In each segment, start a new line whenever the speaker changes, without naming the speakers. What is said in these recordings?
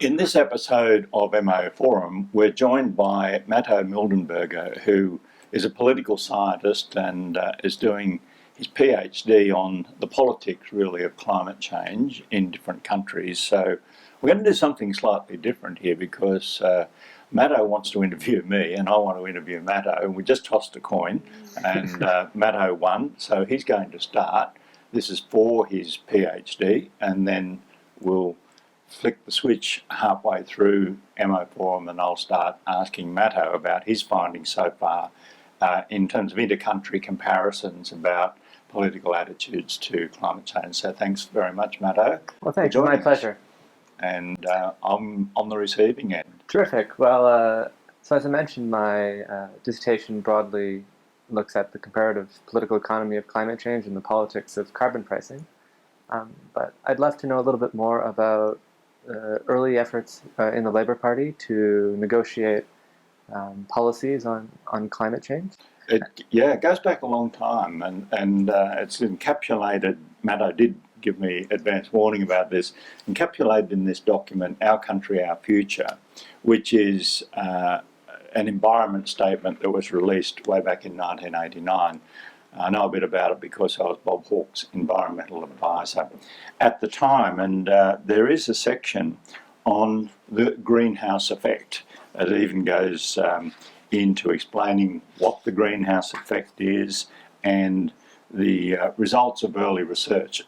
In this episode of Emmo Forum, we're joined by Matto Mildenberger, who is a political scientist and is doing his PhD on the politics, really, of climate change in different countries. So we're going to do something slightly different here because Matto wants to interview me and I want to interview Matto, and we just tossed a coin and Matto won, so he's going to start. This is for his PhD, and then we'll flick the switch halfway through Emmo Forum and I'll start asking Matto about his findings so far in terms of inter-country comparisons about political attitudes to climate change. So thanks very much, Matto.
Well, thanks. My pleasure.
And I'm on the receiving end.
Terrific. Well, so as I mentioned, my dissertation broadly looks at the comparative political economy of climate change and the politics of carbon pricing. But I'd love to know a little bit more about early efforts in the Labour Party to negotiate policies on climate change.
It goes back a long time, and it's encapsulated. Matto did give me advance warning about this, encapsulated in this document, Our Country, Our Future, which is an environment statement that was released way back in 1989. I know a bit about it because I was Bob Hawke's environmental advisor at the time, and there is a section on the greenhouse effect. It even goes into explaining what the greenhouse effect is and the results of early research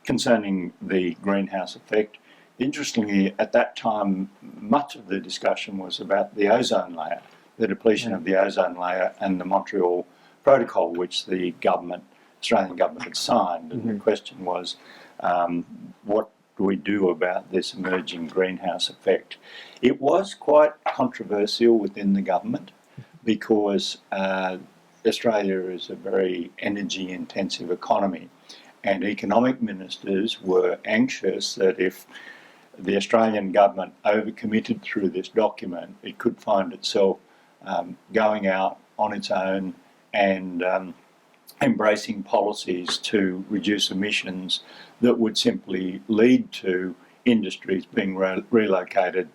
concerning the greenhouse effect. Interestingly, at that time, much of the discussion was about the ozone layer, the depletion of the ozone layer, and the Montreal Protocol, which the Australian government had signed. And the question was, what do we do about this emerging greenhouse effect? It was quite controversial within the government because Australia is a very energy-intensive economy, and economic ministers were anxious that if the Australian government overcommitted through this document, it could find itself going out on its own and embracing policies to reduce emissions that would simply lead to industries being relocated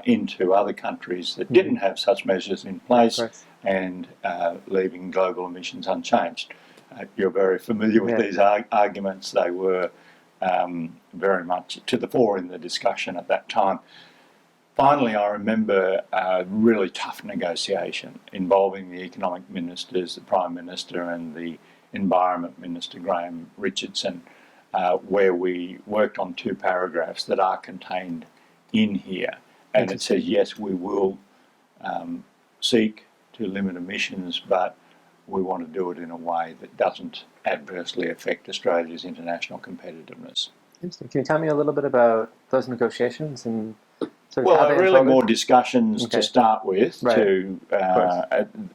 into other countries that didn't have such measures in place and leaving global emissions unchanged. You're very familiar with these arguments. They were very much to the fore in the discussion at that time. Finally, I remember a really tough negotiation involving the economic ministers, the Prime Minister and the Environment Minister, Graham Richardson, where we worked on two paragraphs that are contained in here. And it says, yes, we will seek to limit emissions, but we want to do it in a way that doesn't adversely affect Australia's international competitiveness.
Interesting. Can you tell me a little bit about those negotiations and
well, there are really more discussions to start with,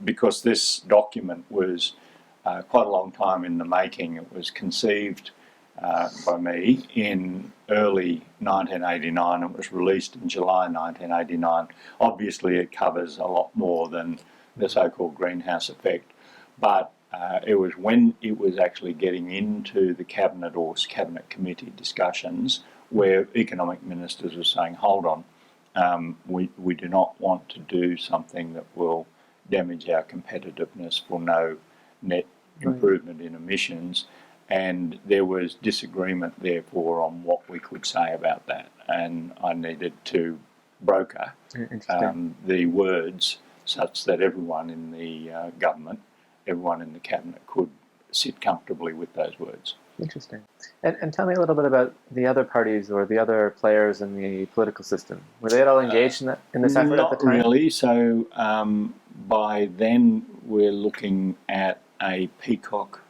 because this document was quite a long time in the making. It was conceived by me in early 1989. It was released in July 1989. Obviously, it covers a lot more than the so-called greenhouse effect, but it was when it was actually getting into the cabinet or cabinet committee discussions where economic ministers were saying, hold on, we do not want to do something that will damage our competitiveness for no net improvement in emissions. And there was disagreement, therefore, on what we could say about that. And I needed to broker the words such that everyone in the government, everyone in the cabinet could sit comfortably with those words.
Interesting. And tell me a little bit about the other parties or the other players in the political system. Were they at all engaged in this effort at the time?
Not really. So by then we're looking at a peacock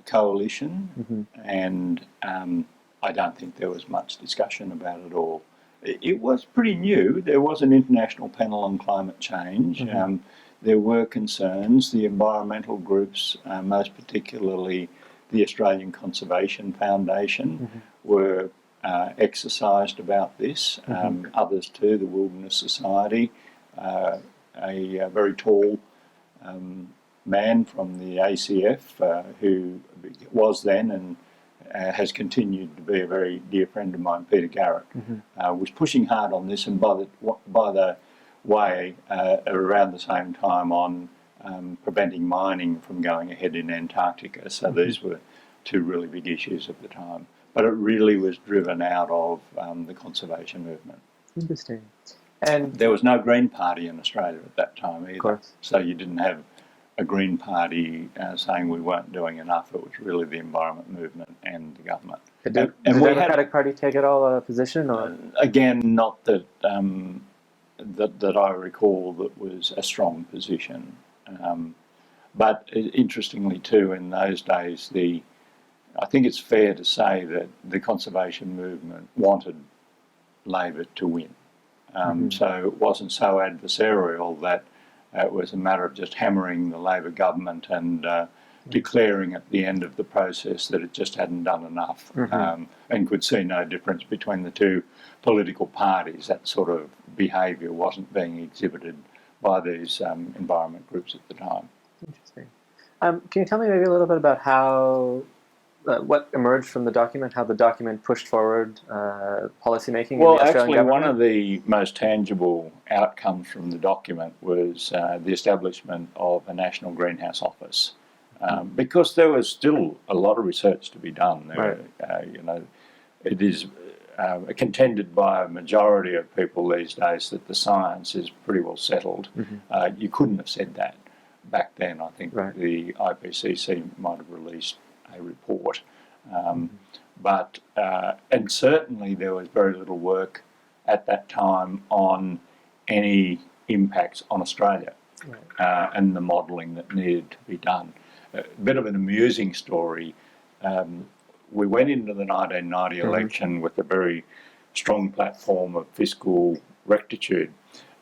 coalition, and I don't think there was much discussion about it all. It was pretty new. There was an international panel on climate change. There were concerns. The environmental groups, most particularly the Australian Conservation Foundation, were exercised about this. Others too, the Wilderness Society, a very tall man from the ACF who was then and has continued to be a very dear friend of mine, Peter Garrett, was pushing hard on this, and by the way, around the same time on preventing mining from going ahead in Antarctica. So these were two really big issues at the time. But it really was driven out of the conservation movement.
Interesting. And
there was no Green Party in Australia at that time either.
Of course.
So you didn't have a Green Party saying we weren't doing enough. It was really the environment movement and the government.
Did the Democratic Party take it all a position? Or?
Again, not that, that I recall that was a strong position. But interestingly too, in those days, I think it's fair to say that the conservation movement wanted Labor to win. So it wasn't so adversarial that it was a matter of just hammering the Labor government and declaring at the end of the process that it just hadn't done enough, and could see no difference between the two political parties. That sort of behaviour wasn't being exhibited by these environment groups at the time.
Interesting. Can you tell me maybe a little bit about how what emerged from the document, how the document pushed forward policymaking?
Well,
in the Australian
actually,
government?
one of the most tangible outcomes from the document was the establishment of a national greenhouse office, because there was still a lot of research to be done. It is contended by a majority of people these days that the science is pretty well settled. You couldn't have said that back then. I think the IPCC might have released a report, and certainly there was very little work at that time on any impacts on Australia and the modelling that needed to be done. A bit of an amusing story. We went into the 1990 election with a very strong platform of fiscal rectitude,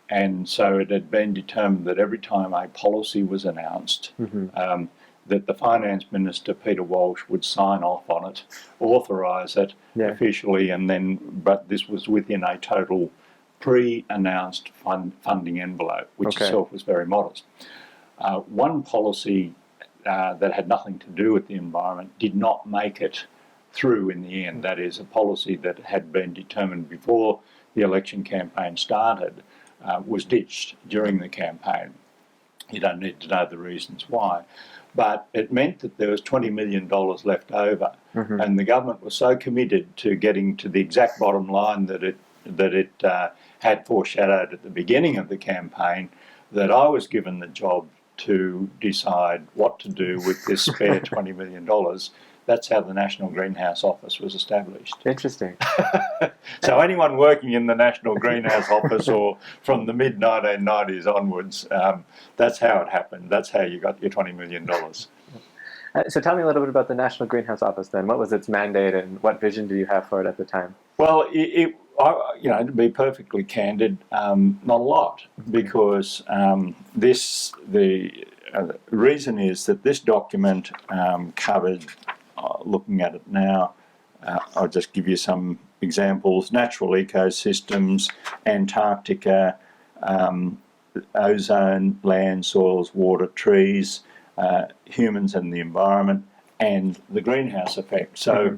and so it had been determined that every time a policy was announced, that the finance minister, Peter Walsh, would sign off on it, authorise it officially, and then, but this was within a total pre-announced funding envelope, which itself was very modest. One policy that had nothing to do with the environment did not make it through in the end. That is, a policy that had been determined before the election campaign started was ditched during the campaign. You don't need to know the reasons why. But it meant that there was $20 million left over, and the government was so committed to getting to the exact bottom line that it had foreshadowed at the beginning of the campaign, that I was given the job to decide what to do with this spare $20 million. That's how the National Greenhouse Office was established.
Interesting.
So anyone working in the National Greenhouse Office or from the mid-1990s onwards, that's how it happened. That's how you got your $20 million.
So tell me a little bit about the National Greenhouse Office then. What was its mandate and what vision do you have for it at the time?
Well, to be perfectly candid, not a lot, because the reason is that this document covered, looking at it now, I'll just give you some examples: natural ecosystems, Antarctica, ozone, land, soils, water, trees, humans and the environment, and the greenhouse effect. So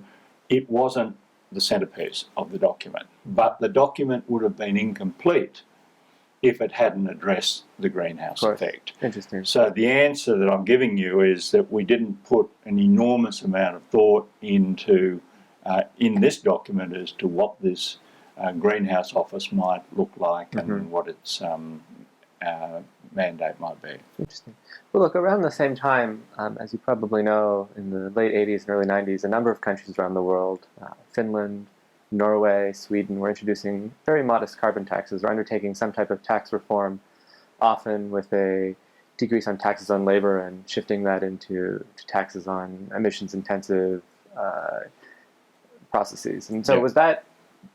it wasn't the centrepiece of the document, but the document would have been incomplete if it hadn't addressed the greenhouse effect.
Interesting.
So the answer that I'm giving you is that we didn't put an enormous amount of thought into in this document as to what this greenhouse office might look like and what its mandate might be.
Interesting. Well, look, around the same time, as you probably know, in the late 80s and early 90s, a number of countries around the world, Finland, Norway, Sweden, were introducing very modest carbon taxes or undertaking some type of tax reform, often with a decrease on taxes on labor and shifting that into taxes on emissions-intensive processes. And so was that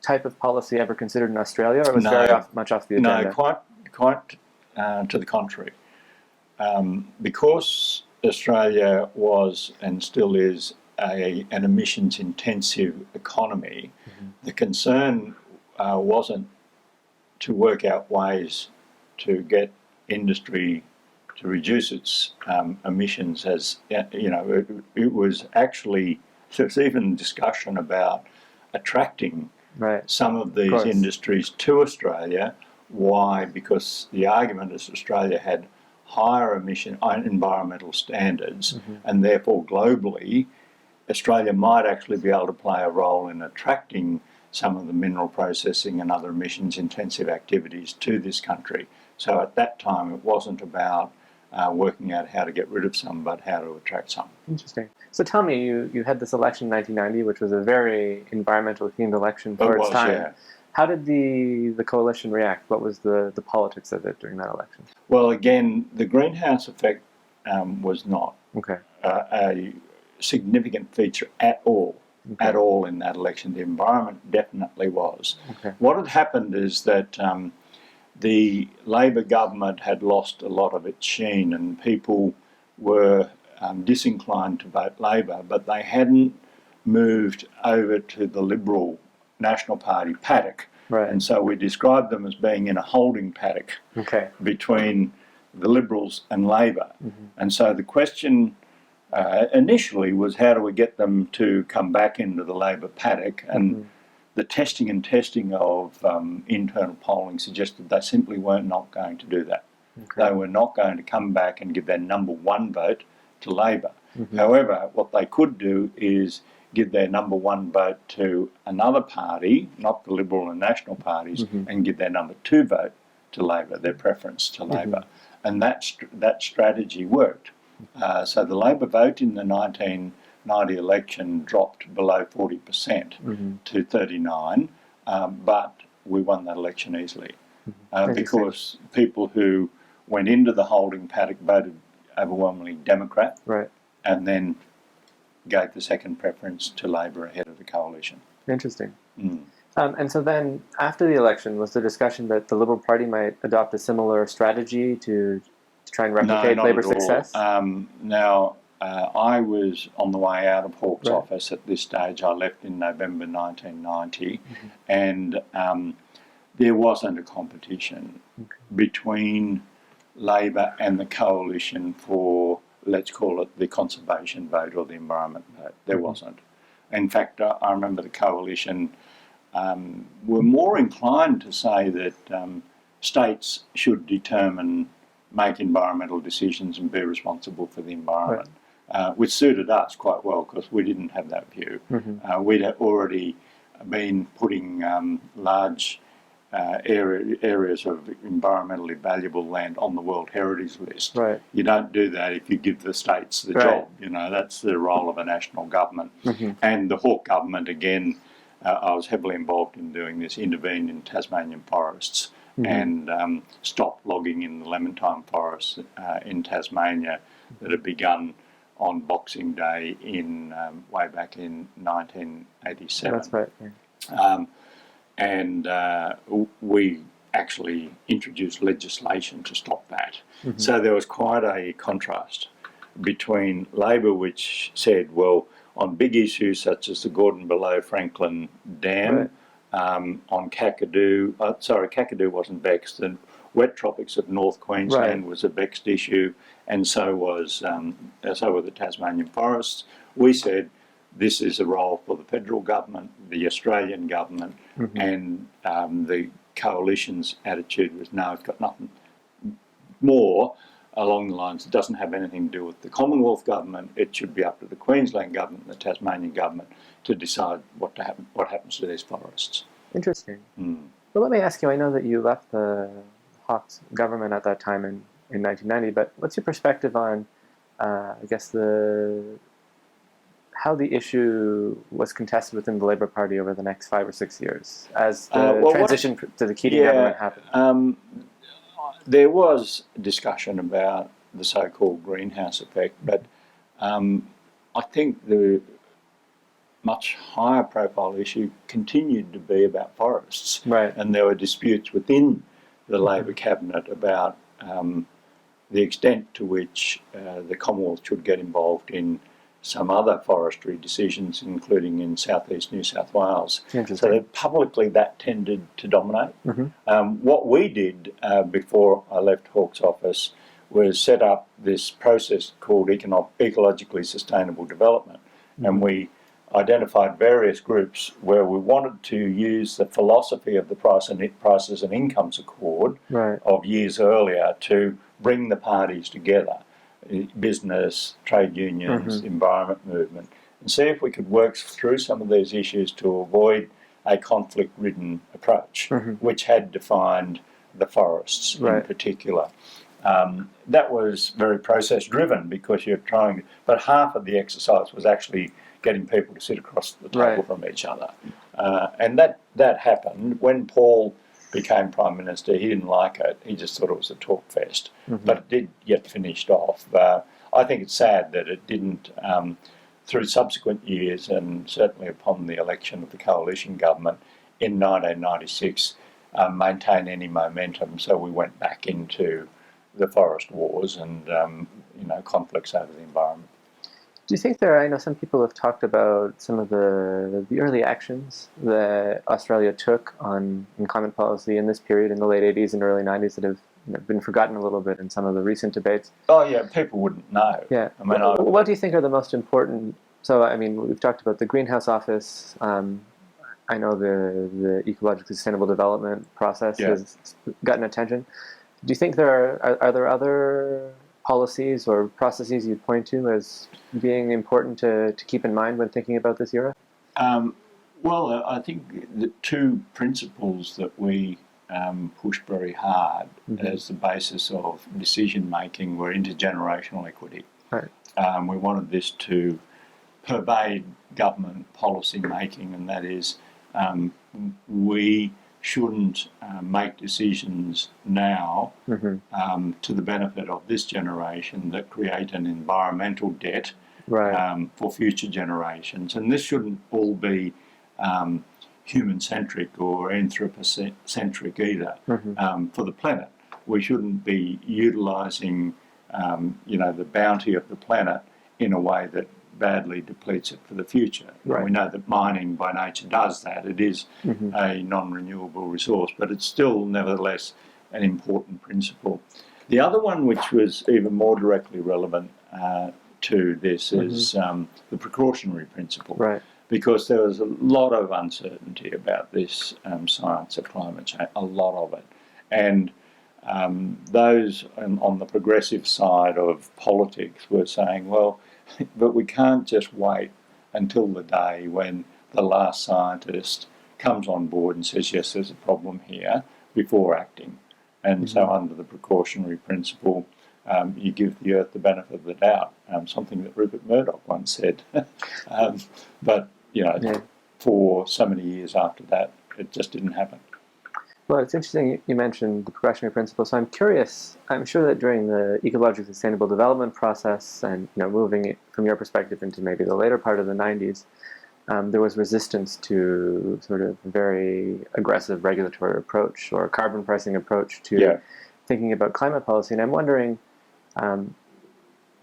type of policy ever considered in Australia, or was very much off the agenda?
No, quite to the contrary. Because Australia was and still is an emissions-intensive economy, the concern wasn't to work out ways to get industry to reduce its emissions, as it was actually there's even discussion about attracting
Right.
some of
Of
these
course.
industries to Australia. Why? Because the argument is Australia had higher environmental standards, and therefore globally, Australia might actually be able to play a role in attracting some of the mineral processing and other emissions intensive activities to this country. So at that time, it wasn't about working out how to get rid of some, but how to attract some.
Interesting. So tell me, you had this election in 1990, which was a very environmental themed election for its time.
Yeah.
How did the coalition react? What was the politics of it during that election?
Well, again, the greenhouse effect was not
Okay.
a significant feature at all.
Okay.
At all in that election. The environment definitely was.
Okay.
What had happened is that the Labor government had lost a lot of its sheen, and people were disinclined to vote Labor, but they hadn't moved over to the Liberal National Party paddock.
Right.
And so we described them as being in a holding paddock
Okay.
between the Liberals and Labor. And so the question initially was, how do we get them to come back into the Labor paddock? And the testing of internal polling suggested they simply weren't not going to do that.
Okay.
They were not going to come back and give their number one vote to Labor. However, what they could do is give their number one vote to another party, not the Liberal and National parties, and give their number two vote to Labor, their preference to Labor. And that strategy worked. So the Labor vote in the 1990 election dropped below 40% to 39%, but we won that election easily because people who went into the holding paddock voted overwhelmingly Democrat,
Right.
and then gave the second preference to Labor ahead of the coalition.
Interesting. And so then, after the election, was the discussion that the Liberal Party might adopt a similar strategy to try and replicate
No, not
Labor's
at all.
success?
I was on the way out of Hawke's
Right.
office at this stage. I left in November 1990, and there wasn't a competition between Labor and the coalition for, let's call it, the conservation vote or the environment vote. There wasn't. In fact, I remember the coalition were more inclined to say that states should make environmental decisions and be responsible for the environment, which suited us quite well because we didn't have that view. We'd already been putting large areas of environmentally valuable land on the World Heritage List.
Right.
You don't do that if you give the states the job. You know, that's the role of a national government. And the Hawke government, again, I was heavily involved in doing this, intervened in Tasmanian forests and stopped logging in the Lemmantine forests in Tasmania that had begun on Boxing Day in way back in 1987.
That's right. Yeah.
And we actually introduced legislation to stop that. So there was quite a contrast between Labor, which said, well, on big issues such as the Gordon Below Franklin Dam, on Kakadu, Kakadu wasn't vexed, and wet tropics of North Queensland was a vexed issue, and so were the Tasmanian forests. We said, this is a role for the federal government, the Australian government, and the coalition's attitude was, no, it's got nothing more along the lines, it doesn't have anything to do with the Commonwealth government, it should be up to the Queensland government and the Tasmanian government to decide what happens to these forests.
Interesting. Well, let me ask you, I know that you left the Hawke's government at that time in 1990, but what's your perspective on, I guess, how the issue was contested within the Labor Party over the next 5 or 6 years as the transition to the Keating government happened?
There was discussion about the so-called greenhouse effect, but I think the much higher profile issue continued to be about forests.
Right.
And there were disputes within the Labor cabinet about the extent to which the Commonwealth should get involved in some other forestry decisions, including in southeast New South Wales. So that publicly that tended to dominate. What we did before I left Hawke's office was set up this process called ecologically sustainable development. And we identified various groups where we wanted to use the philosophy of the prices and incomes accord
Right.
of years earlier to bring the parties together, business, trade unions, environment movement, and see if we could work through some of these issues to avoid a conflict-ridden approach, which had defined the forests in particular. That was very process-driven because you're trying, but half of the exercise was actually getting people to sit across the table from each other. And that happened. When Paul became Prime Minister, he didn't like it. He just thought it was a talk fest. But it did get finished off. I think it's sad that it didn't, through subsequent years, and certainly upon the election of the coalition government in 1996, maintain any momentum. So we went back into the forest wars and conflicts over the environment.
Do you think there are, I know some people have talked about some of the early actions that Australia took in climate policy in this period in the late 80s and early 90s that have been forgotten a little bit in some of the recent debates?
Oh yeah, people wouldn't know.
Yeah.
I mean,
what do you think are the most important? So, I mean, we've talked about the Greenhouse Office. I know the ecologically sustainable development process has gotten attention. Do you think are there other policies or processes you'd point to as being important to keep in mind when thinking about this era?
Well, I think the two principles that we pushed very hard as the basis of decision making were intergenerational equity.
Right.
We wanted this to pervade government policy making, and that is we shouldn't make decisions now to the benefit of this generation that create an environmental debt for future generations. And this shouldn't all be human-centric or anthropocentric either for the planet. We shouldn't be utilising the bounty of the planet in a way that badly depletes it for the future. We know that mining by nature does that. It is a non-renewable resource, but it's still nevertheless an important principle. The other one, which was even more directly relevant to this, is the precautionary principle. Because there was a lot of uncertainty about this science of climate change, a lot of it. And those on the progressive side of politics were saying, well, but we can't just wait until the day when the last scientist comes on board and says, yes, there's a problem here, before acting. And so under the precautionary principle, you give the earth the benefit of the doubt, something that Rupert Murdoch once said. But, for so many years after that, it just didn't happen.
Well, it's interesting you mentioned the precautionary principle. So I'm curious, I'm sure that during the ecologically sustainable development process and moving it from your perspective into maybe the later part of the 90s, there was resistance to sort of a very aggressive regulatory approach or carbon pricing approach to thinking about climate policy. And I'm wondering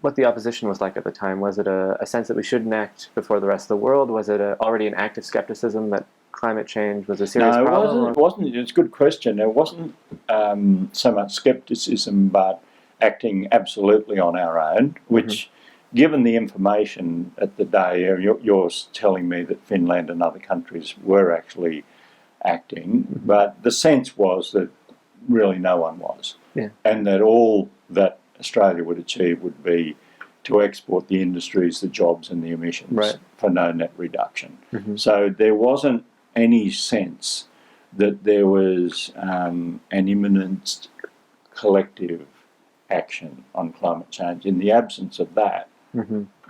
what the opposition was like at the time. Was it a sense that we shouldn't act before the rest of the world? Was it already an active skepticism that climate change was a serious problem?
No, it wasn't. It's a good question. There wasn't so much skepticism, but acting absolutely on our own, which, given the information at the day, you're telling me that Finland and other countries were actually acting, but the sense was that really no one was. And that all that Australia would achieve would be to export the industries, the jobs and the emissions for no net reduction. So there wasn't any sense that there was an imminent collective action on climate change. In the absence of that,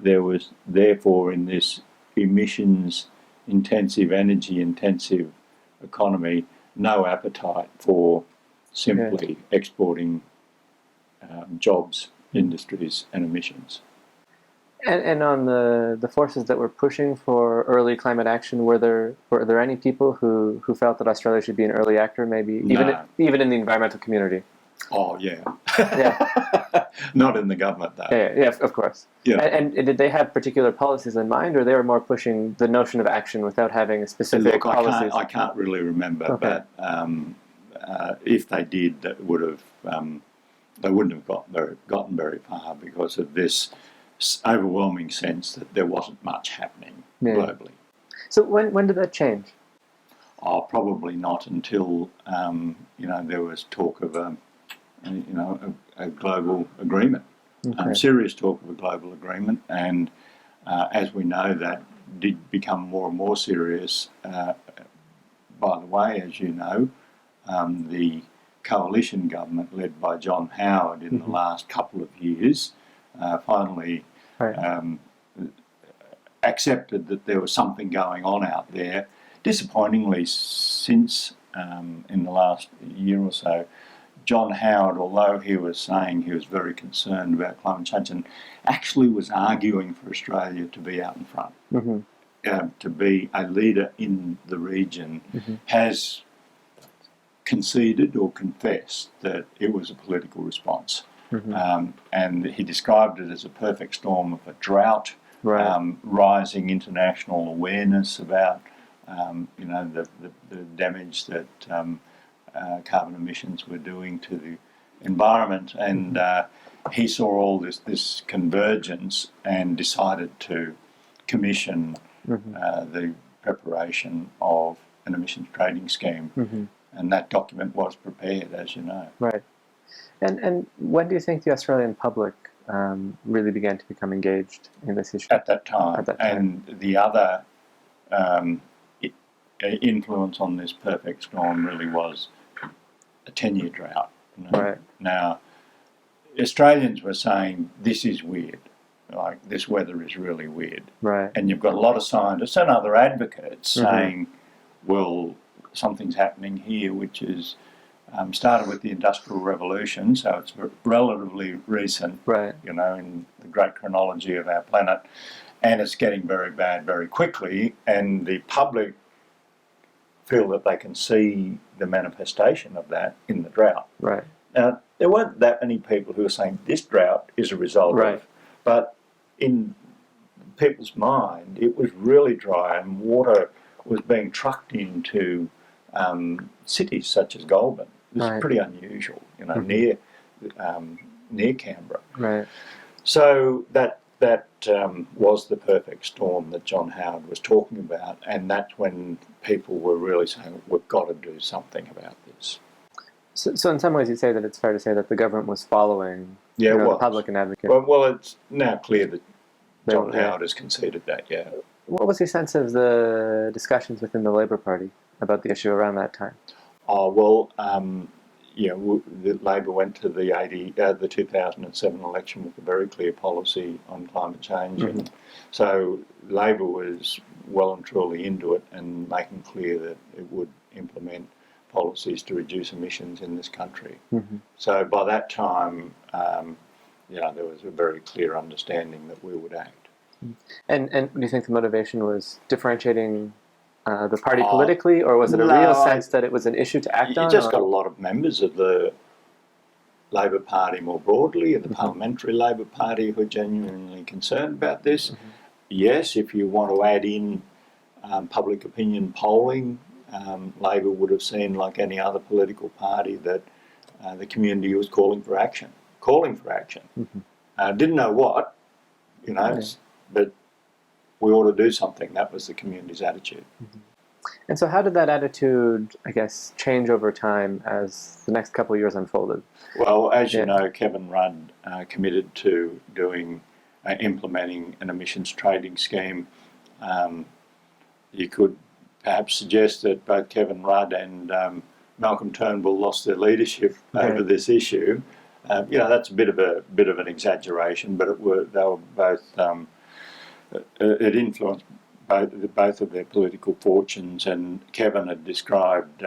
there was therefore in this emissions-intensive, energy-intensive economy no appetite for simply exporting jobs, industries and emissions.
And on the forces that were pushing for early climate action, were there any people who felt that Australia should be an early actor, maybe even in the environmental community?
Oh yeah, not in the government though.
Yeah, of course. And did they have particular policies in mind, or they were more pushing the notion of action without having specific policies?
I can't really remember, but if they did, that would have they wouldn't have gotten very far because of this overwhelming sense that there wasn't much happening.
Yeah.
globally.
So when did that change?
Oh, probably not until there was talk of a global agreement,
Okay.
serious talk of a global agreement, and as we know, that did become more and more serious. By the way, as you know, the coalition government led by John Howard in the last couple of years finally
Right.
accepted that there was something going on out there. Disappointingly, since in the last year or so, John Howard, although he was saying he was very concerned about climate change and actually was arguing for Australia to be out in front, to be a leader in the region, has conceded or confessed that it was a political response. And he described it as a perfect storm of a drought,
Right.
rising international awareness about the damage that carbon emissions were doing to the environment, and he saw all this convergence and decided to commission the preparation of an emissions trading scheme, and that document was prepared, as you know.
Right. And when do you think the Australian public really began to become engaged in this issue?
At that time.
At that time.
And the other influence on this perfect storm really was a 10-year drought.
Right.
Now, Australians were saying, this is weird. Like, this weather is really weird.
Right.
And you've got a lot of scientists and other advocates saying, well, something's happening here, which is started with the Industrial Revolution, so it's relatively recent,
Right.
in the great chronology of our planet, and it's getting very bad very quickly, and the public feel that they can see the manifestation of that in the drought.
Right.
Now, there weren't that many people who were saying this drought is a result of, but in people's mind, it was really dry and water was being trucked into cities such as Goulburn. This is pretty unusual, near Canberra.
Right.
So that was the perfect storm that John Howard was talking about, and that's when people were really saying, we've got to do something about this.
So in some ways, you'd say that it's fair to say that the government was following
the
public and advocate.
Well, it's now clear that John Howard has conceded that, yeah.
What was your sense of the discussions within the Labor Party about the issue around that time?
Oh, well, the Labor went to the 2007 election with a very clear policy on climate change, and so Labor was well and truly into it and making clear that it would implement policies to reduce emissions in this country. So by that time, there was a very clear understanding that we would act.
And do you think the motivation was differentiating the party politically, or was it a real sense that it was an issue to act on?
You just got a lot of members of the Labor Party more broadly, and the Parliamentary Labor Party, who are genuinely concerned about this. Yes, if you want to add in public opinion polling, Labor would have seen, like any other political party, that the community was calling for action. Didn't know what, but we ought to do something. That was the community's attitude.
And so how did that attitude, I guess, change over time as the next couple of years unfolded?
Well, as you know, Kevin Rudd committed to implementing an emissions trading scheme. You could perhaps suggest that both Kevin Rudd and Malcolm Turnbull lost their leadership over this issue. That's a bit of an exaggeration, but they were both. It influenced both of their political fortunes, and Kevin had described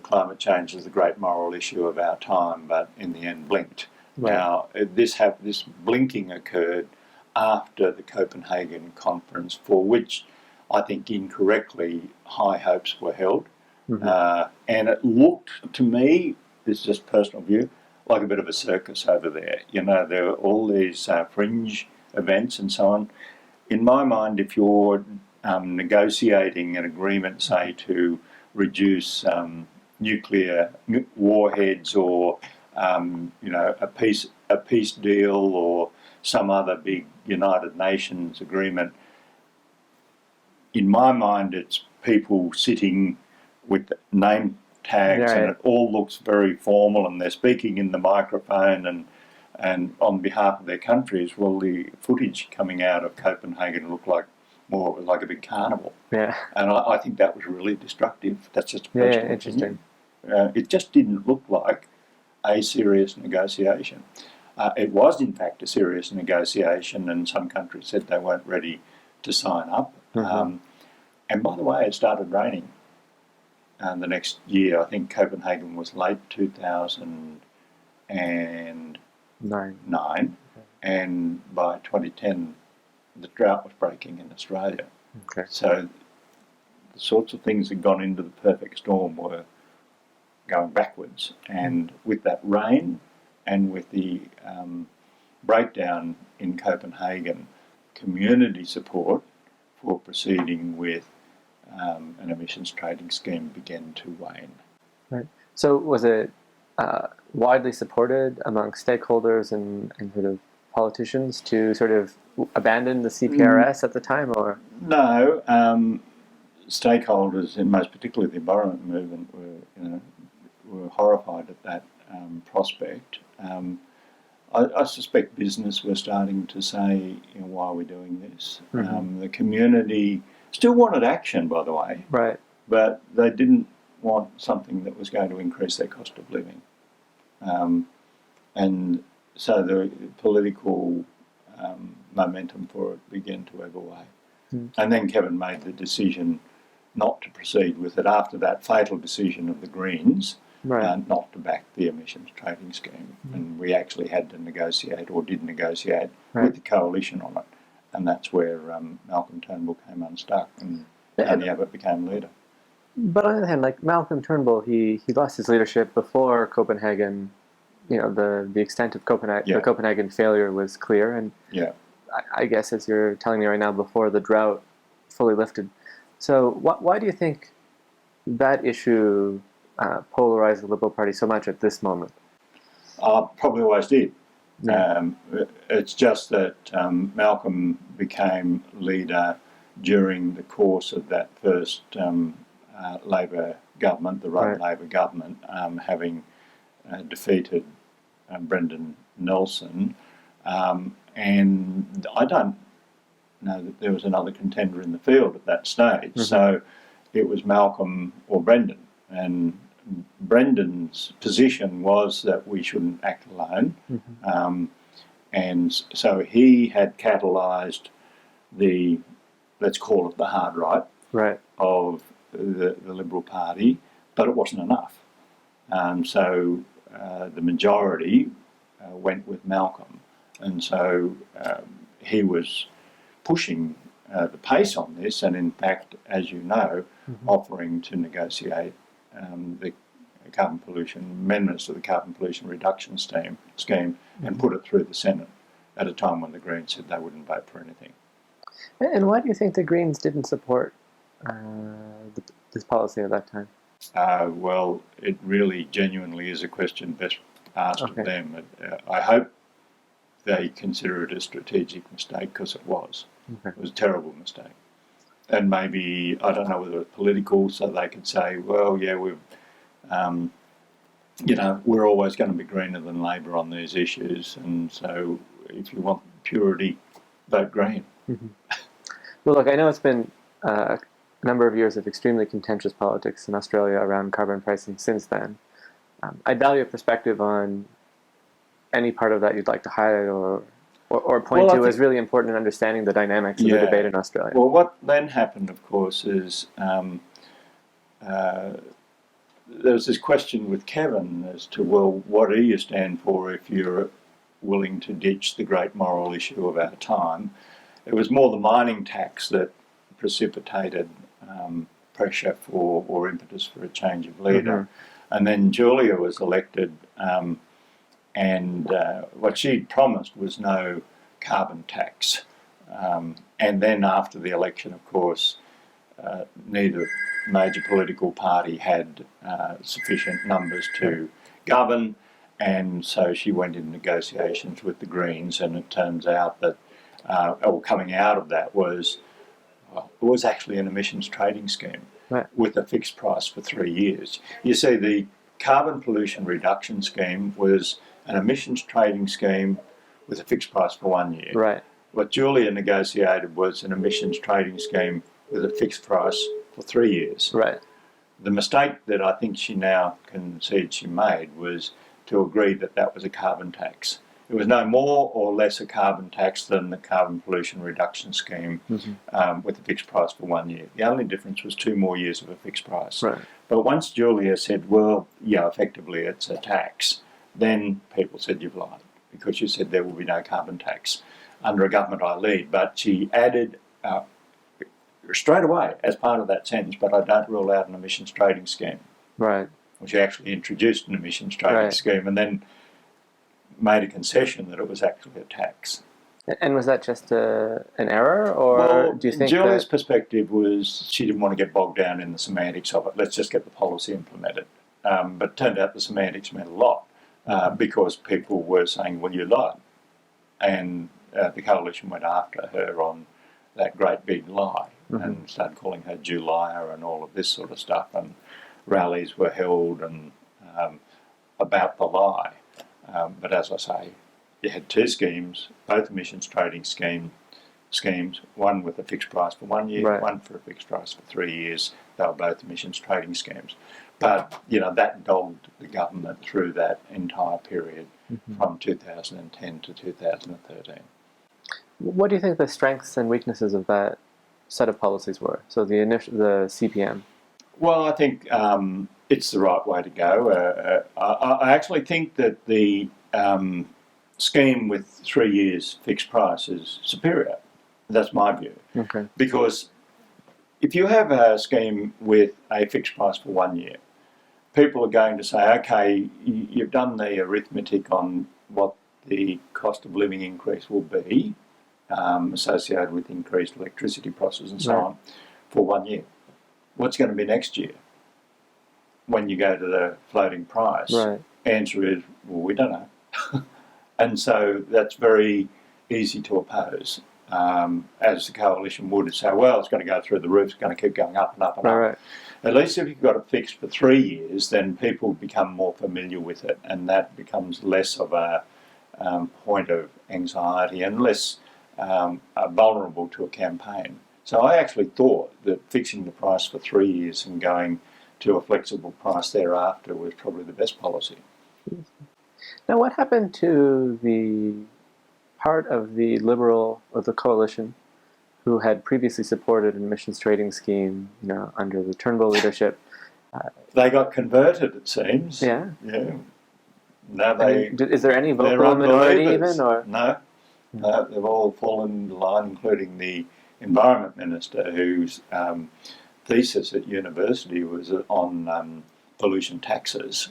climate change as the great moral issue of our time, but in the end blinked. Now, this blinking occurred after the Copenhagen conference, for which I think incorrectly high hopes were held, and it looked to me, this is just personal view, like a bit of a circus over there. There were all these fringe events and so on. In my mind, if you're negotiating an agreement, say, to reduce nuclear warheads, or a peace deal, or some other big United Nations agreement, in my mind, it's people sitting with name tags,
Right.
and it all looks very formal, and they're speaking in the microphone and on behalf of their countries. Well, the footage coming out of Copenhagen looked like more like a big carnival,
Yeah.
and I think that was really destructive. That's just a
Yeah,
personal
interesting.
opinion. It just didn't look like a serious negotiation. It was, in fact, a serious negotiation, and some countries said they weren't ready to sign up. And by the way, it started raining the next year. I think Copenhagen was late 2009, and by 2010, the drought was breaking in Australia.
Okay.
So the sorts of things that gone into the perfect storm were going backwards. And with that rain and with the breakdown in Copenhagen, community support for proceeding with an emissions trading scheme began to wane.
Right. So was it widely supported among stakeholders and sort of politicians to sort of abandon the CPRS at the time, or?
No, stakeholders, and most particularly the environment movement, were horrified at that prospect. I suspect business were starting to say, why are we doing this? The community still wanted action, by the way,
Right.
but they didn't want something that was going to increase their cost of living. And so the political momentum for it began to ebb away. And then Kevin made the decision not to proceed with it after that fatal decision of the Greens, not to back the emissions trading scheme. And we actually had to negotiate, or did negotiate, with the coalition on it. And that's where Malcolm Turnbull came unstuck and Tony Abbott became leader.
But on the other hand, like Malcolm Turnbull, he lost his leadership before Copenhagen. The extent of the Copenhagen failure was clear, and I guess, as you're telling me right now, before the drought fully lifted. So why do you think that issue polarized the Liberal Party so much at this moment?
Probably always did. It's just that Malcolm became leader during the course of that first Labor government, the Rudd Labor government, having defeated Brendan Nelson. And I don't know that there was another contender in the field at that stage. So it was Malcolm or Brendan. And Brendan's position was that we shouldn't act alone. And so he had catalysed the, let's call it the hard right, of the Liberal Party, but it wasn't enough. So the majority went with Malcolm. And so he was pushing the pace on this, and in fact, as you know, offering to negotiate the carbon pollution amendments to the carbon pollution reduction scheme and put it through the Senate at a time when the Greens said they wouldn't vote for anything.
And why do you think the Greens didn't support this policy at that time?
Well, it really genuinely is a question best asked of them. I hope they consider it a strategic mistake, because it was. It was a terrible mistake. And maybe, I don't know whether it's political, so they could say, well, yeah, we're always going to be greener than Labor on these issues, and so if you want purity, vote Green.
Well, look, I know it's been a number of years of extremely contentious politics in Australia around carbon pricing since then. I'd value a perspective on any part of that you'd like to highlight or point to as really important in understanding the dynamics of the debate in Australia.
Well, what then happened, of course, is there was this question with Kevin as to, well, what do you stand for if you're willing to ditch the great moral issue of our time? It was more the mining tax that precipitated pressure for, or impetus for, a change of leader. And then Julia was elected, and what she'd promised was no carbon tax. And then after the election, of course, neither major political party had sufficient numbers to govern, and so she went in negotiations with the Greens, and it turns out that, coming out of that was, well, it was actually an emissions trading scheme
Right.
with a fixed price for 3 years. You see, the carbon pollution reduction scheme was an emissions trading scheme with a fixed price for 1 year.
Right.
What Julia negotiated was an emissions trading scheme with a fixed price for 3 years.
Right.
The mistake that I think she now concedes she made was to agree that that was a carbon tax. It was no more or less a carbon tax than the carbon pollution reduction scheme with a fixed price for 1 year. The only difference was 2 more years of a fixed price.
Right.
But once Julia said, well, yeah, effectively it's a tax, then people said you've lied because you said there will be no carbon tax under a government I lead. But she added straight away as part of that sentence, but I don't rule out an emissions trading scheme.
Right.
Well, she actually introduced an emissions trading scheme and then made a concession that it was actually a tax.
And was that just an error, or
Well,
do you think
Julia's
that...
perspective was she didn't want to get bogged down in the semantics of it. Let's just get the policy implemented. But it turned out the semantics meant a lot because people were saying, well, you lied. And the coalition went after her on that great big lie and started calling her Julier and all of this sort of stuff. And rallies were held and about the lie. But as I say, you had 2 schemes, both emissions trading schemes, one with a fixed price for 1 year, one for a fixed price for 3 years. They were both emissions trading schemes. But, you know, that dogged the government through that entire period from 2010 to 2013.
What do you think the strengths and weaknesses of that set of policies were? So the CPM.
Well, I think it's the right way to go. I actually think that the scheme with 3 years fixed price is superior. That's my view.
Okay.
Because if you have a scheme with a fixed price for 1 year, people are going to say, okay, you've done the arithmetic on what the cost of living increase will be associated with increased electricity prices and so on for 1 year. What's going to be next year when you go to the floating price?
Right.
Answer is, well, we don't know. And so that's very easy to oppose, as the coalition would say, well, it's going to go through the roof, it's going to keep going up and up and up.
Right.
At least if you've got it fixed for 3 years, then people become more familiar with it, and that becomes less of a point of anxiety and less vulnerable to a campaign. So I actually thought that fixing the price for 3 years and going to a flexible price thereafter was probably the best policy.
Now, what happened to the part of the Liberal, or the coalition, who had previously supported an emissions trading scheme, under the Turnbull leadership?
They got converted, it seems.
Yeah.
Yeah. Now
is there any vocal minority even, or?
No, they've all fallen into line, including the Environment Minister, whose thesis at university was on pollution taxes.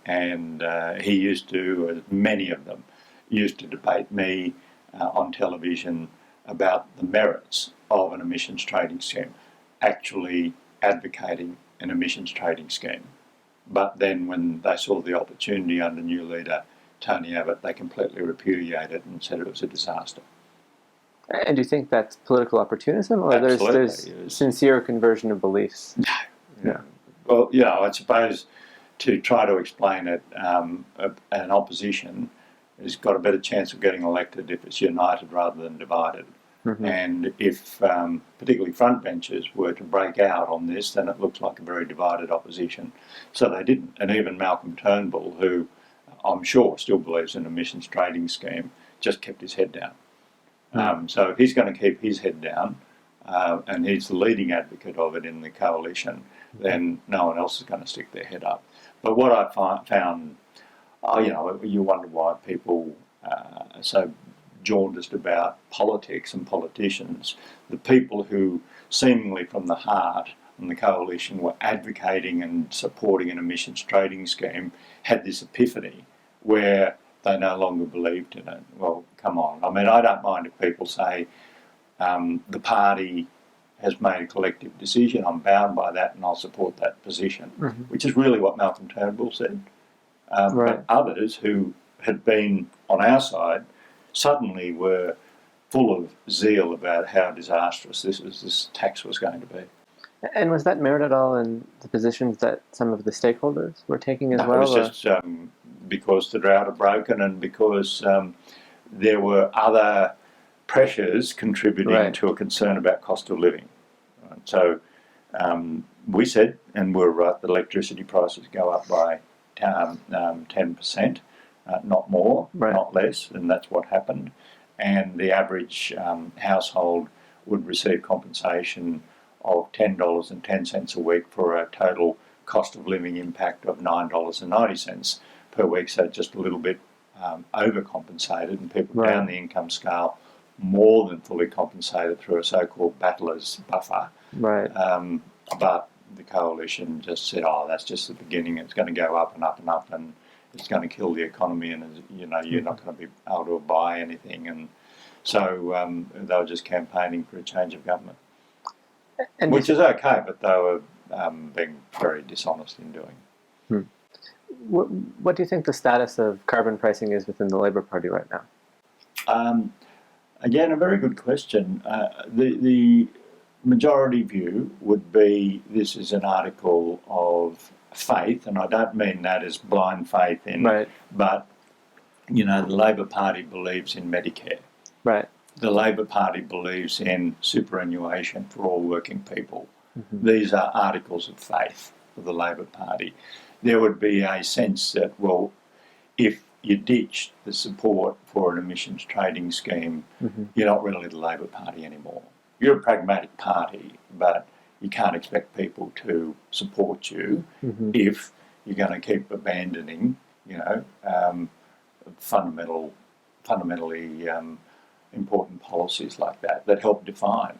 And he used to, many of them, used to debate me on television about the merits of an emissions trading scheme, actually advocating an emissions trading scheme. But then when they saw the opportunity under new leader Tony Abbott, they completely repudiated it and said it was a disaster.
And do you think that's political opportunism, or there's sincere conversion of beliefs?
No.
Yeah.
Well, I suppose to try to explain it, an opposition has got a better chance of getting elected if it's united rather than divided. And if particularly frontbenchers were to break out on this, then it looks like a very divided opposition. So they didn't. And even Malcolm Turnbull, who I'm sure still believes in an emissions trading scheme, just kept his head down. So if he's going to keep his head down, and he's the leading advocate of it in the coalition, then no one else is going to stick their head up. But what I found, you wonder why people are so jaundiced about politics and politicians. The people who seemingly from the heart and the coalition were advocating and supporting an emissions trading scheme had this epiphany where they no longer believed in it. Well, come on. I mean, I don't mind if people say the party has made a collective decision, I'm bound by that and I'll support that position, which is really what Malcolm Turnbull said. But others who had been on our side suddenly were full of zeal about how disastrous this tax was going to be.
And was that mirrored at all in the positions that some of the stakeholders were taking as
No,
well?
it was just because the drought had broken and because there were other pressures contributing to a concern about cost of living. Right? So we said, and we were right, that electricity prices go up by 10%, not more, not less, and that's what happened. And the average household would receive compensation of $10.10 a week for a total cost of living impact of $9.90 per week, so just a little bit overcompensated, and people down the income scale more than fully compensated through a so-called battler's buffer. But the coalition just said, oh, that's just the beginning, it's going to go up and up and up, and it's going to kill the economy, and you're not going to be able to buy anything. And so they were just campaigning for a change of government, which is okay, but they were being very dishonest in doing.
What do you think the status of carbon pricing is within the Labour Party right now?
Again, a very good question. The majority view would be this is an article of faith, and I don't mean that as blind faith in, but the Labor Party believes in Medicare. The Labor Party believes in superannuation for all working people. These are articles of faith for the Labor Party. There would be a sense that, well, if you ditch the support for an emissions trading scheme, you're not really the Labor Party anymore. You're a pragmatic party, but you can't expect people to support you if you're going to keep abandoning, fundamentally important policies like that help define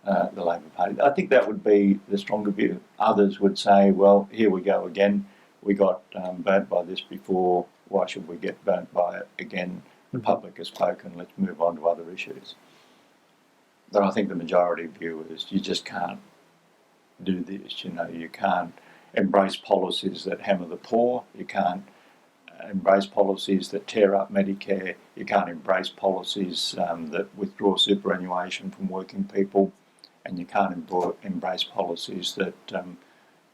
the Labor Party. I think that would be the stronger view. Others would say, well, here we go again. We got burnt by this before. Why should we get burnt by it again? The public has spoken. Let's move on to other issues. But I think the majority view is you just can't do this. You can't embrace policies that hammer the poor. You can't embrace policies that tear up Medicare. You can't embrace policies that withdraw superannuation from working people. And you can't embrace policies that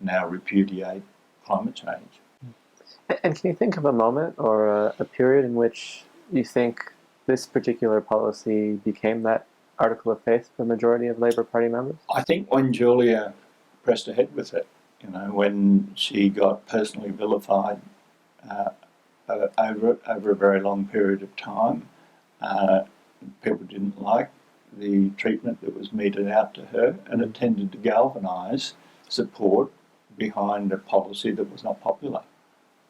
now repudiate climate change.
And can you think of a moment or a period in which you think this particular policy became that article of faith for the majority of Labour Party members? I
think when Julia pressed ahead with it, when she got personally vilified over a very long period of time, people didn't like the treatment that was meted out to her, and it tended to galvanise support behind a policy that was not popular,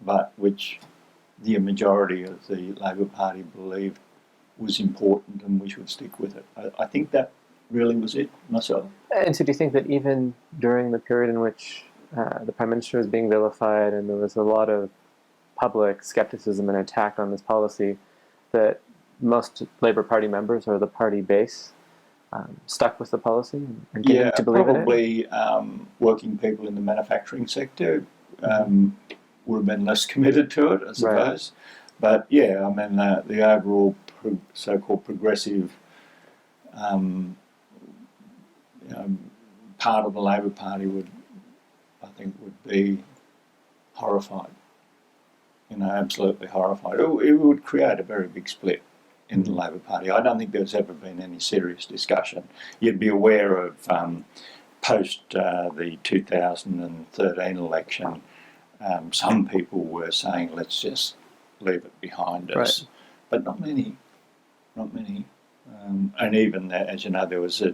but which the majority of the Labor Party believed was important and we should stick with it. I think that really was it, myself.
And so do you think that even during the period in which the Prime Minister was being vilified and there was a lot of public skepticism and attack on this policy, that most Labour Party members or the party base stuck with the policy and continued to believe in it?
Probably working people in the manufacturing sector would have been less committed to it, I suppose. But yeah, I mean, the overall so-called progressive part of the Labor Party would be horrified. Absolutely horrified. It would create a very big split in the Labor Party. I don't think there's ever been any serious discussion. You'd be aware of post the 2013 election, some people were saying, let's just leave it behind us. But not many. And even, as you know, there was a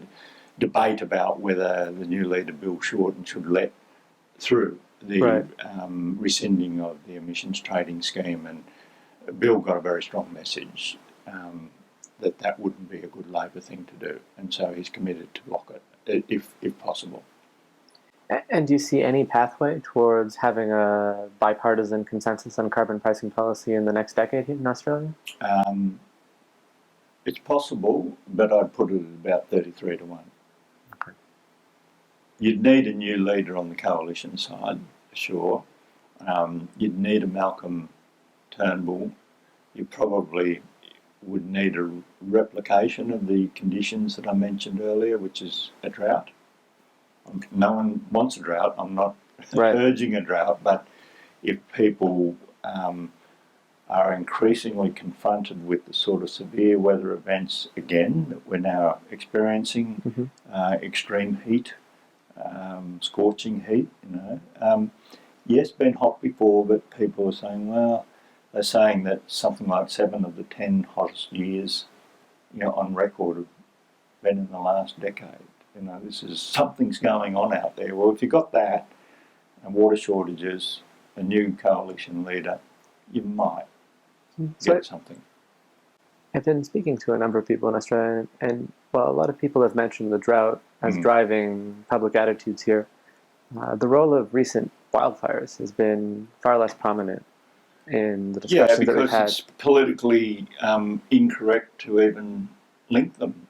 debate about whether the new leader, Bill Shorten, should let through the rescinding of the emissions trading scheme. And Bill got a very strong message that wouldn't be a good Labor thing to do. And so he's committed to block it, if possible.
And do you see any pathway towards having a bipartisan consensus on carbon pricing policy in the next decade here in Australia?
It's possible, but I'd put it at about 33-1.
Okay.
You'd need a new leader on the coalition side, for sure. You'd need a Malcolm Turnbull. You probably, would need a replication of the conditions that I mentioned earlier, which is a drought. No one wants a drought. I'm not urging a drought, but if people are increasingly confronted with the sort of severe weather events again that we're now experiencing, extreme heat, scorching heat, yes, been hot before, but people are saying, well, they're saying that something like 7 of the 10 hottest years, on record have been in the last decade. This is, something's going on out there. Well, if you've got that, and water shortages, a new coalition leader, you might get something.
I've been speaking to a number of people in Australia, and a lot of people have mentioned the drought as driving public attitudes here. The role of recent wildfires has been far less prominent in the discussions that we've had.
It's politically incorrect to even link them.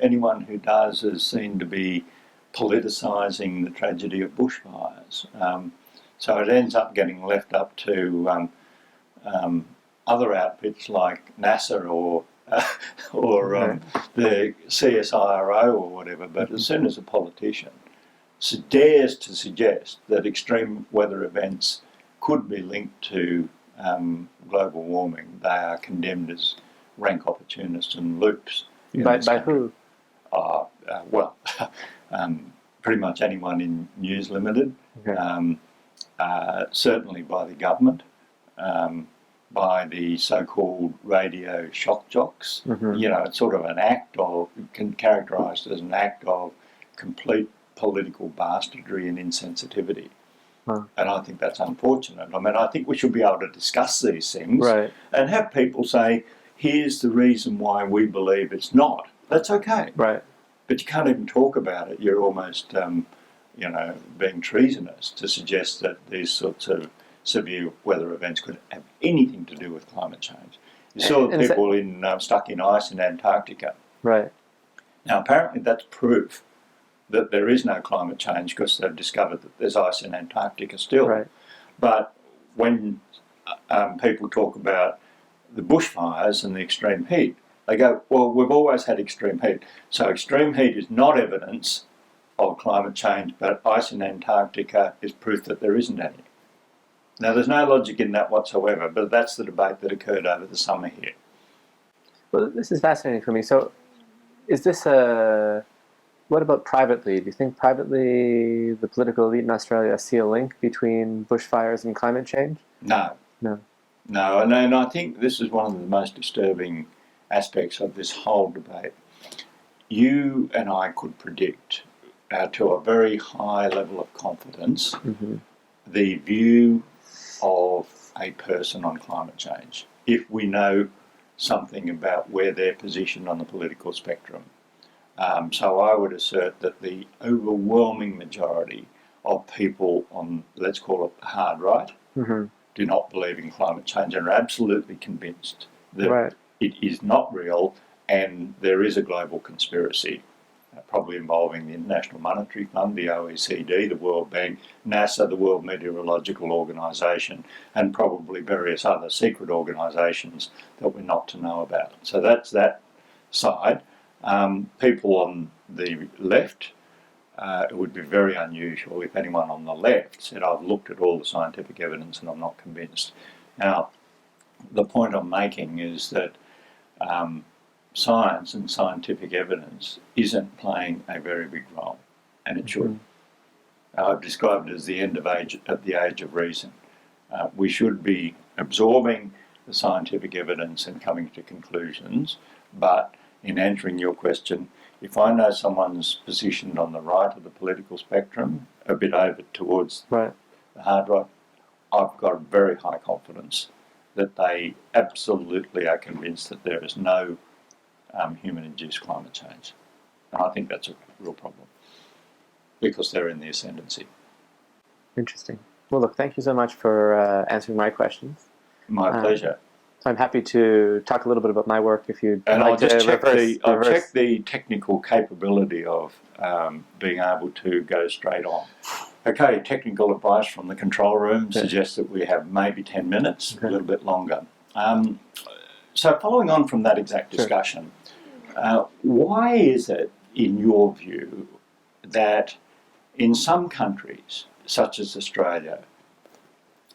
Anyone who does is seen to be politicising the tragedy of bushfires. So it ends up getting left up to other outfits like NASA or the CSIRO or whatever. But as soon as a politician dares to suggest that extreme weather events could be linked to global warming, they are condemned as rank opportunists and loops.
By who?
Pretty much anyone in News Limited, certainly by the government, by the so-called radio shock jocks. It's sort of an act of, can characterised as an act of complete political bastardry and insensitivity. And I think that's unfortunate. I think we should be able to discuss these things and have people say, here's the reason why we believe it's not. That's okay.
Right.
But you can't even talk about it. You're almost, being treasonous to suggest that these sorts of severe weather events could have anything to do with climate change. You saw people stuck in ice in Antarctica.
Right.
Now, apparently that's proof that there is no climate change because they've discovered that there's ice in Antarctica still.
Right.
But when people talk about the bushfires and the extreme heat, they go, well, we've always had extreme heat. So extreme heat is not evidence of climate change, but ice in Antarctica is proof that there isn't any. Now, there's no logic in that whatsoever, but that's the debate that occurred over the summer here.
Well, this is fascinating for me. So is this what about privately? Do you think privately the political elite in Australia see a link between bushfires and climate change?
No.
No.
No, and I think this is one of the most disturbing aspects of this whole debate. You and I could predict to a very high level of confidence the view of a person on climate change if we know something about where they're positioned on the political spectrum. So I would assert that the overwhelming majority of people on, let's call it the hard right, do not believe in climate change and are absolutely convinced that it is not real and there is a global conspiracy, probably involving the International Monetary Fund, the OECD, the World Bank, NASA, the World Meteorological Organisation, and probably various other secret organisations that we're not to know about. So that's that side. People on the left, it would be very unusual if anyone on the left said, I've looked at all the scientific evidence and I'm not convinced. Now, the point I'm making is that science and scientific evidence isn't playing a very big role, and it should. I've described it as the end of the age of reason. We should be absorbing the scientific evidence and coming to conclusions, but in answering your question, if I know someone's positioned on the right of the political spectrum, a bit over towards the hard right, I've got very high confidence that they absolutely are convinced that there is no human-induced climate change. And I think that's a real problem because they're in the ascendancy.
Interesting. Well, look, thank you so much for answering my questions.
My pleasure.
So I'm happy to talk a little bit about my work if you'd
and
like
I'll just
to
I'll check the technical capability of being able to go straight on. Okay, technical advice from the control room suggests that we have maybe 10 minutes, a little bit longer. So following on from that exact
Sure.
discussion, why is it, in your view, that in some countries, such as Australia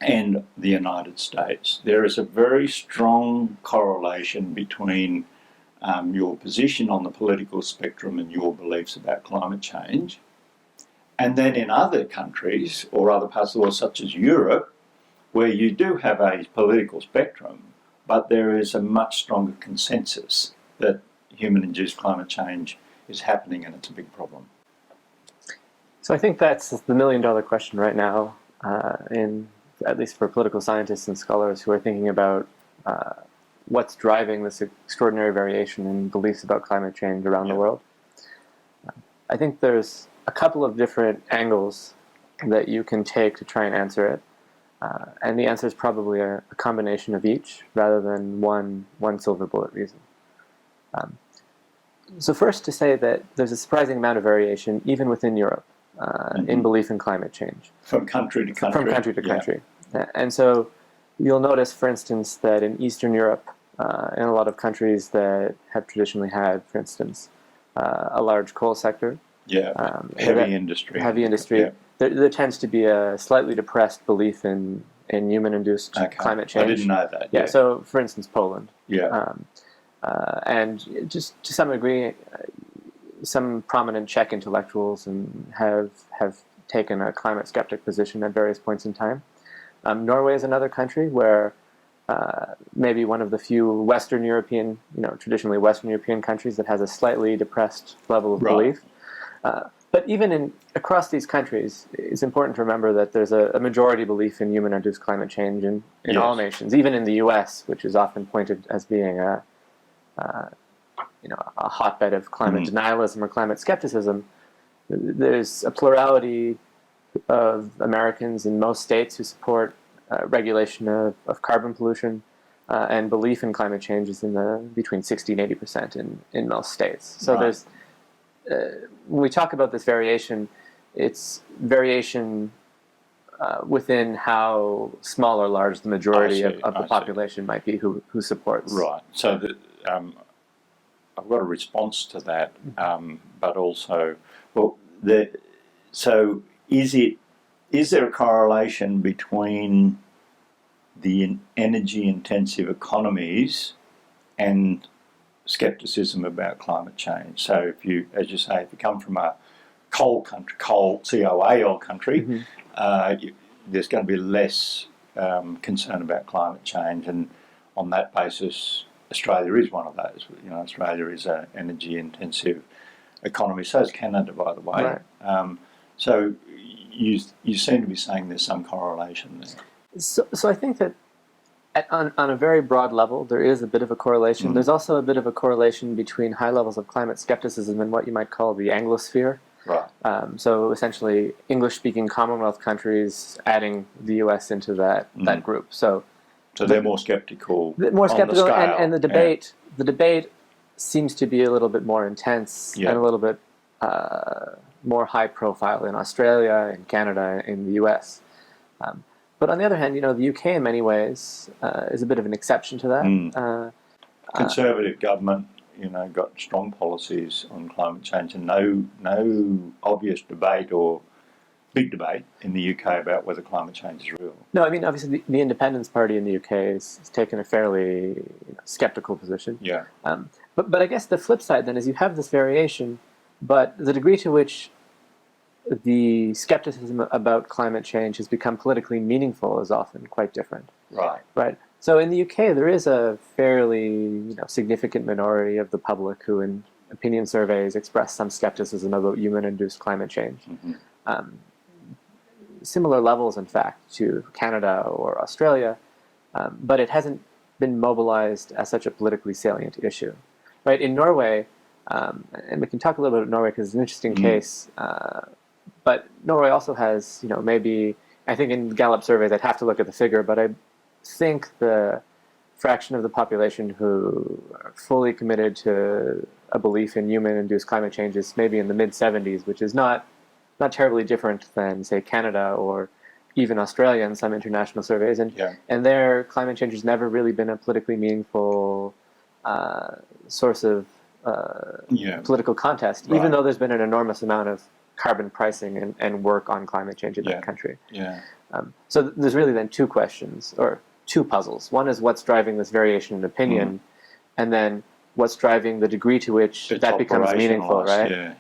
and the United States, there is a very strong correlation between your position on the political spectrum and your beliefs about climate change, and then in other countries or other parts of the world, such as Europe, where you do have a political spectrum, but there is a much stronger consensus that human-induced climate change is happening and it's a big problem?
So I think that's the million-dollar question right now, at least for political scientists and scholars who are thinking about what's driving this extraordinary variation in beliefs about climate change around the world. I think there's a couple of different angles that you can take to try and answer it. And the answer is probably a combination of each rather than one silver bullet reason. So first, to say that there's a surprising amount of variation even within Europe in belief in climate change.
From country to country.
From country to country. And so you'll notice, for instance, that in Eastern Europe, in a lot of countries that have traditionally had, for instance, a large coal sector.
Heavy industry.
There tends to be a slightly depressed belief in human-induced climate change.
I didn't know that.
So, for instance, Poland. And just to some degree, some prominent Czech intellectuals have taken a climate skeptic position at various points in time. Norway is another country where maybe one of the few Western European, traditionally Western European countries that has a slightly depressed level of belief. But even across these countries, it's important to remember that there's a majority belief in human-induced climate change in all nations, even in the U.S., which is often pointed as being a hotbed of climate denialism or climate skepticism. There's a plurality of Americans in most states who support regulation of carbon pollution, and belief in climate change is between 60 and 80% in most states. So there's when we talk about this variation, it's variation within how small or large the majority of the population might be who supports.
Right. So I've got a response to that, but also, so is there a correlation between the energy-intensive economies and skepticism about climate change? So if you, as you say, if you come from a coal country, COAL country, there's going to be less concern about climate change, and on that basis, Australia is one of those. Australia is an energy-intensive economy. So is Canada, by the way.
Right.
So you seem to be saying there's some correlation there.
So I think that on a very broad level, there is a bit of a correlation. There's also a bit of a correlation between high levels of climate skepticism and what you might call the Anglosphere.
Right.
So essentially, English-speaking Commonwealth countries adding the U.S. into that group. So
they're more skeptical.
More skeptical,
on the scale.
and the debate seems to be a little bit more intense and a little bit more high profile in Australia, in Canada, in the U.S. But on the other hand, the UK in many ways is a bit of an exception to that.
Conservative government, got strong policies on climate change, and no obvious debate or big debate in the UK about whether climate change is real.
No, I mean, obviously the Independence Party in the UK has taken a fairly skeptical position.
Yeah.
But I guess the flip side then is you have this variation, but the degree to which the skepticism about climate change has become politically meaningful is often quite different. Right. So in the UK, there is a fairly significant minority of the public who, in opinion surveys, express some skepticism about human-induced climate change. Similar levels, in fact, to Canada or Australia, but it hasn't been mobilized as such a politically salient issue. Right. In Norway, and we can talk a little bit about Norway because it's an interesting case. But Norway also has, maybe, I think in Gallup surveys, I'd have to look at the figure, but I think the fraction of the population who are fully committed to a belief in human-induced climate change is maybe in the mid-70s, which is not terribly different than, say, Canada or even Australia and some international surveys, and there climate change has never really been a politically meaningful source of political contest, even though there's been an enormous amount of carbon pricing and work on climate change in that country. So there's really then two questions, or two puzzles. One is what's driving this variation in opinion, and then what's driving the degree to which that becomes meaningful, right?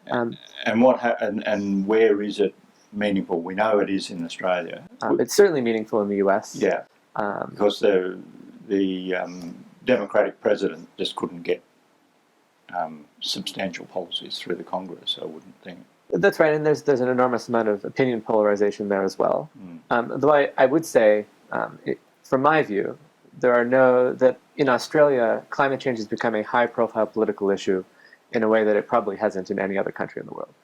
And where is it meaningful? We know it is in Australia.
It's certainly meaningful in the US.
Because the Democratic president just couldn't get substantial policies through the Congress, I wouldn't think.
That's right, and there's an enormous amount of opinion polarization there as well. Though I would say, from my view, that in Australia, climate change has become a high-profile political issue in a way that it probably hasn't in any other country in the world.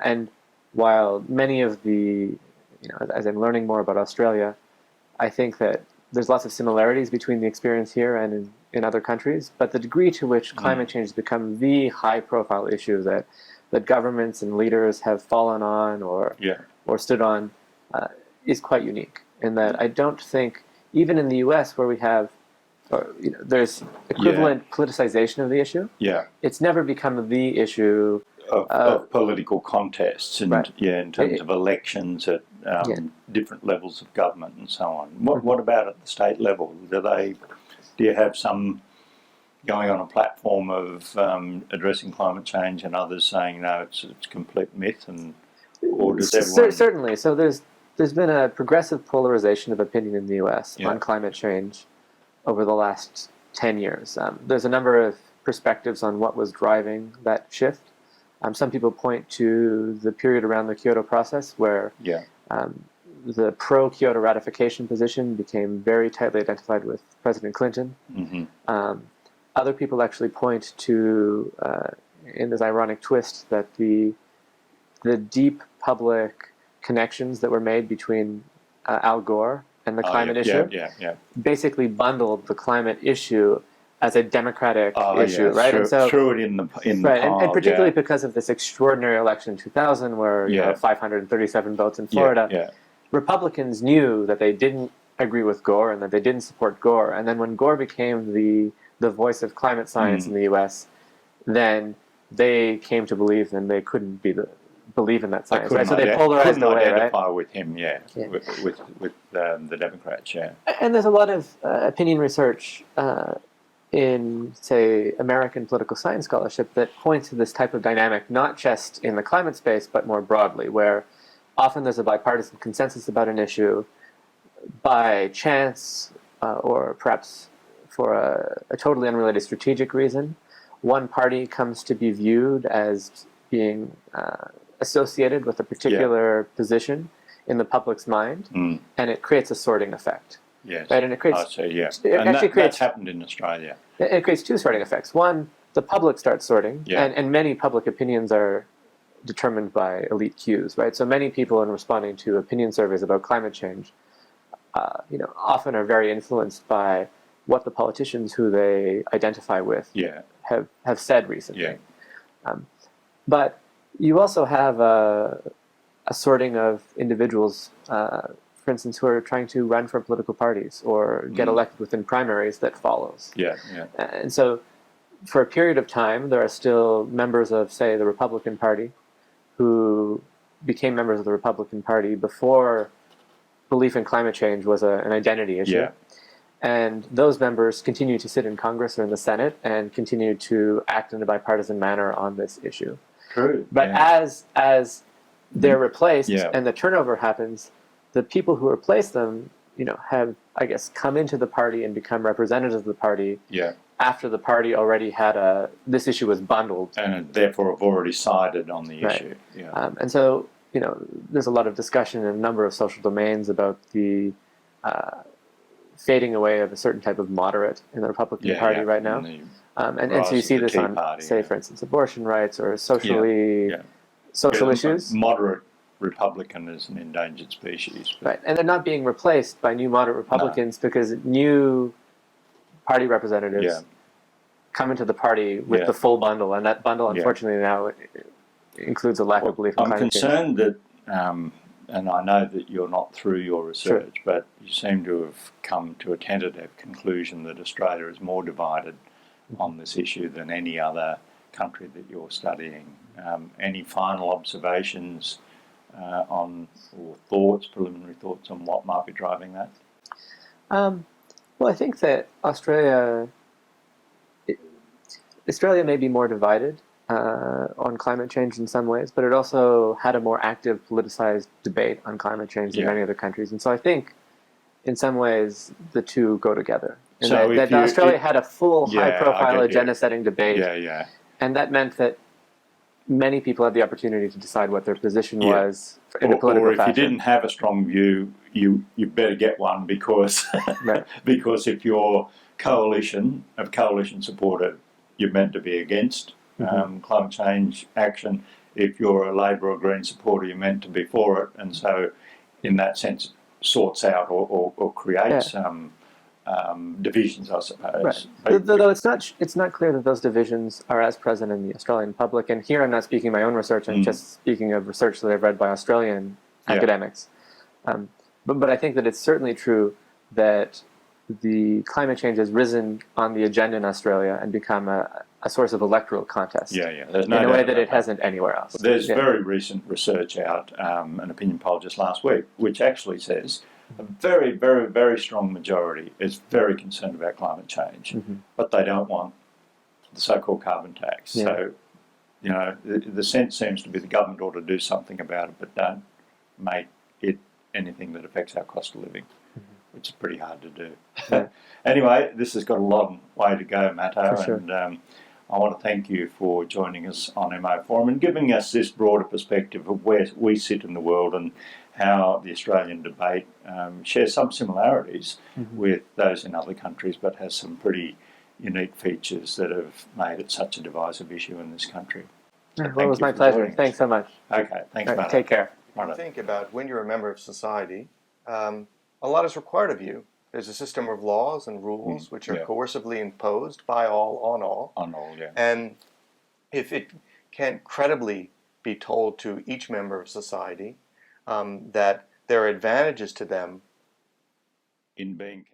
And while many of as I'm learning more about Australia, I think that there's lots of similarities between the experience here and in other countries, but the degree to which climate change has become the high-profile issue that governments and leaders have fallen on or stood on is quite unique. In that I don't think, even in the U.S. where we have, there's equivalent politicization of the issue. It's never become the issue
of political contests and in terms of elections at different levels of government and so on. What about at the state level? Do you have some going on a platform of addressing climate change and others saying no, it's complete myth, or does everyone?
Certainly. So there's been a progressive polarization of opinion in the U.S. on climate change over the last 10 years. There's a number of perspectives on what was driving that shift. Some people point to the period around the Kyoto process where the pro-Kyoto ratification position became very tightly identified with President Clinton. Other people actually point to, in this ironic twist, that the deep public connections that were made between Al Gore and the climate issue basically bundled the climate issue as a democratic issue, right?
And so threw it in the
and particularly because of this extraordinary election in 2000, where 537 votes in Florida, Republicans knew that they didn't agree with Gore and that they didn't support Gore. And then when Gore became the voice of climate science in the U.S., then they came to believe, and they couldn't believe in that science, right? So they polarized away,
identify with him, with the Democrats,
And there's a lot of opinion research in, say, American political science scholarship that points to this type of dynamic, not just in the climate space, but more broadly, where often there's a bipartisan consensus about an issue by chance, or perhaps for a totally unrelated strategic reason. One party comes to be viewed as being associated with a particular position in the public's mind, and it creates a sorting effect. Right, and it creates.
That's happened in Australia.
It creates two sorting effects. One, the public starts sorting, and many public opinions are determined by elite cues, right? So many people, in responding to opinion surveys about climate change, often are very influenced by what the politicians who they identify with have said recently. But you also have a sorting of individuals, for instance, who are trying to run for political parties or get elected within primaries that follows. And so for a period of time, there are still members of, say, the Republican Party who became members of the Republican Party before belief in climate change was an identity issue. And those members continue to sit in Congress or in the Senate and continue to act in a bipartisan manner on this issue. But as they're replaced and the turnover happens, the people who replace them, have, I guess, come into the party and become representatives of the party after the party already had this issue was bundled.
And therefore have already sided on the issue.
And so, there's a lot of discussion in a number of social domains about the fading away of a certain type of moderate in the Republican Party right now. And so you see this on, say, for instance, abortion rights or social issues.
Moderate Republican is an endangered species.
Right, and they're not being replaced by new moderate Republicans because new party representatives come into the party with the full bundle, and that bundle, unfortunately, now includes a lack of belief in climate change.
I'm concerned that and I know that you're not through your research, but you seem to have come to a tentative conclusion that Australia is more divided on this issue than any other country that you're studying. Any final observations on, or thoughts, preliminary thoughts on what might be driving that?
Well, I think that Australia may be more divided on climate change in some ways, but it also had a more active politicized debate on climate change than many other countries. And so I think in some ways the two go together. And
So
that Australia had a full high-profile agenda-setting debate, and that meant that many people had the opportunity to decide what their position was in a political fashion.
Or if you didn't have a strong view, you better get one, because because if you're coalition supporter, you're meant to be against climate change action. If you're a Labor or Green supporter, you're meant to be for it, and so in that sense sorts out or creates divisions, I suppose.
Right. Though it's not clear that those divisions are as present in the Australian public. And here I'm not speaking of my own research, I'm just speaking of research that I've read by Australian academics. But I think that it's certainly true that the climate change has risen on the agenda in Australia and become a source of electoral contest.
There's no
in a way
doubt
that
about
it hasn't anywhere else.
There's very recent research out, an opinion poll just last week, which actually says a very, very, very strong majority is very concerned about climate change, but they don't want the so-called carbon tax. So, you know, the sense seems to be the government ought to do something about it, but don't make it anything that affects our cost of living, which is pretty hard to do. Anyway, this has got a long way to go, Matto, and I want to thank you for joining us on Emmo Forum and giving us this broader perspective of where we sit in the world and how the Australian debate shares some similarities with those in other countries, but has some pretty unique features that have made it such a divisive issue in this country. So
well, it was my pleasure. Thanks so much.
Okay, thanks, Matto.
Take care.
Think about when you're a member of society, a lot is required of you. There's a system of laws and rules which are coercively imposed by all, on all.
On all,
And if it can't credibly be told to each member of society that there are advantages to them
in being